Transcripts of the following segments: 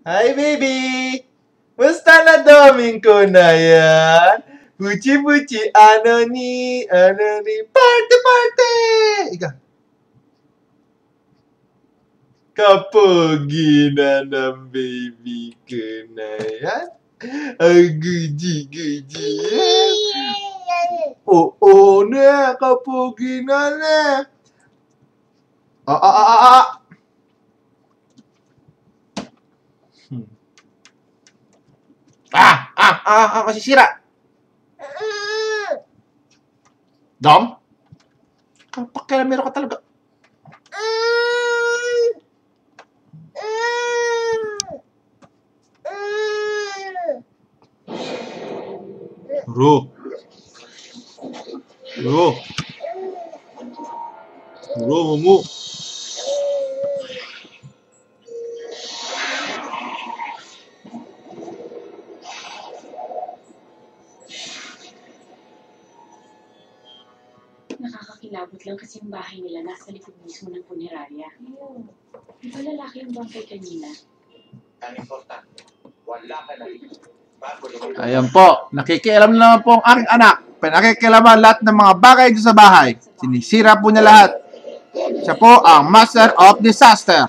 Hi, baby! Musta na daming ko na yan? Puchi-puchi, ano ni, party! Ika. Kapogi na ng baby ko na yan. Ang guji-guji yan. Oo na, kapogi na. Masisira. Dom? Pakialamero ka talaga. Bro, Momo. Nakakakilabot lang kasi yung bahay nila nasa likod mismo ng punerarya. Di ba lalaki yung bangkay kanina? Ang importante, wala ka na rin. Ayan po, nakikialam naman po ang aking anak. Pinakikialaman lahat ng mga bagay dito sa bahay. Sinisira po niya lahat. Siya po ang master of disaster.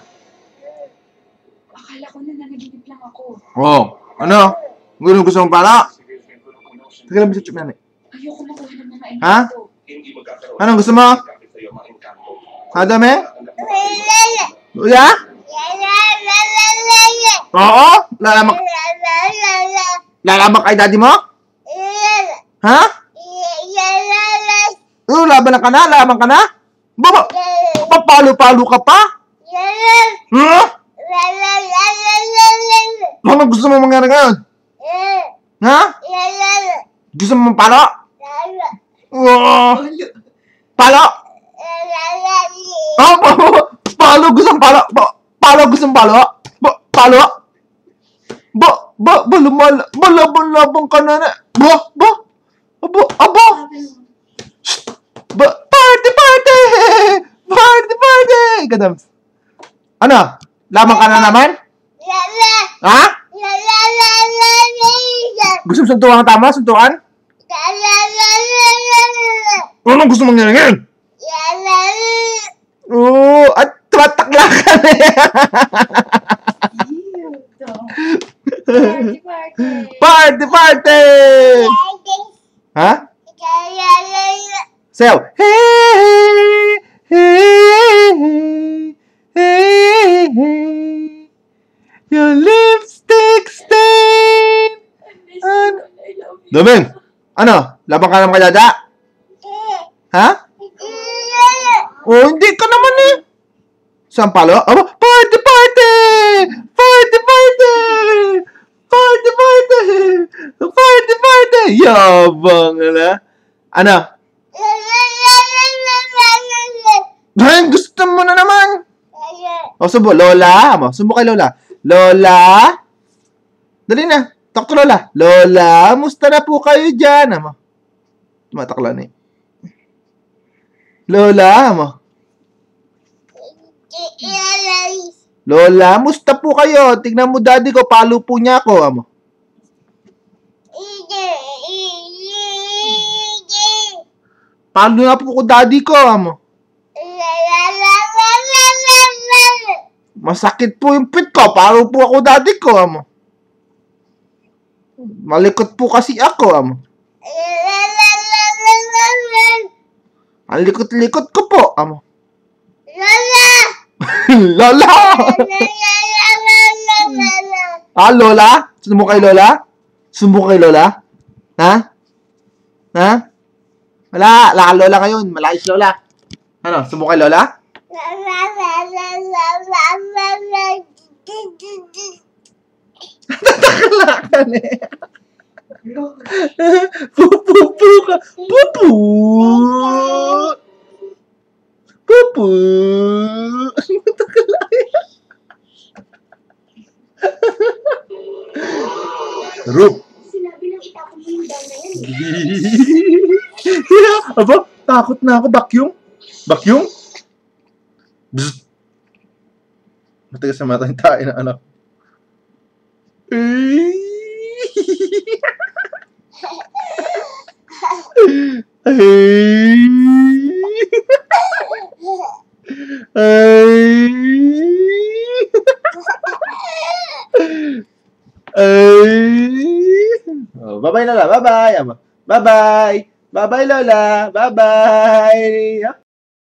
Akala ko na nanaginip lang ako. Oh, ano? Gusto mong pala? Teka lang, bisip na. Ayoko makuha ng mga Ha? ko. Anong gusto mo? Hadame? Uya? Oo? Lalaban kay daddy mo? Ha? Laban ka na? Laban ka na? Papalo-palo ka pa? Ha? Ano gusto mo mangyari ngayon? Ha? Gusto mo palo? Palo? Oh, palo gustong palo? Palo gustong palo? Palo? Malabang ka na na. Abo. Party! Gadam. Ano? Lamang ka na naman? Ha? Gusto mo suntukan ang tama? Suntukan? Anong gusto mong ngayon? Oo, at tumatakla ka na yan. Party! Ha? Sayaw. Hey. Your lipstick stain. Domen, ano? Labang ka naman kay Dada? Ha? Oh, hindi ka naman eh. Saan palo? Party! Yabang na. Ano? Ay, gusto mo na naman. O, subo. Lola. Subo kay Lola. Lola. Dali na. Talk to Lola. Lola, musta na po kayo dyan? Tumatakla na eh. Lola, Lola, musta po kayo? Tignan mo daddy ko, palo po niya ako, Palo nga po ko daddy ko, Masakit po yung pit ko, palo po ako daddy ko, Malikot po kasi ako, Ang likot-likot ko po, Lola! Lola? Sumbong kay Lola? Ha? Wala ka Lola ngayon. Malayos Lola. Ano? Sumbong kay Lola? Tatakalakan eh. Pupu ka. Pupu. Rup. Sinabi lang itapon mo yung daw na yan. Aba, takot na ako. Bakyong? Bzz. Matigas na mata yung tayo na anak. Oh, bye-bye, Lola. Bye-bye. Bye-bye. Bye-bye, Lola. Bye-bye.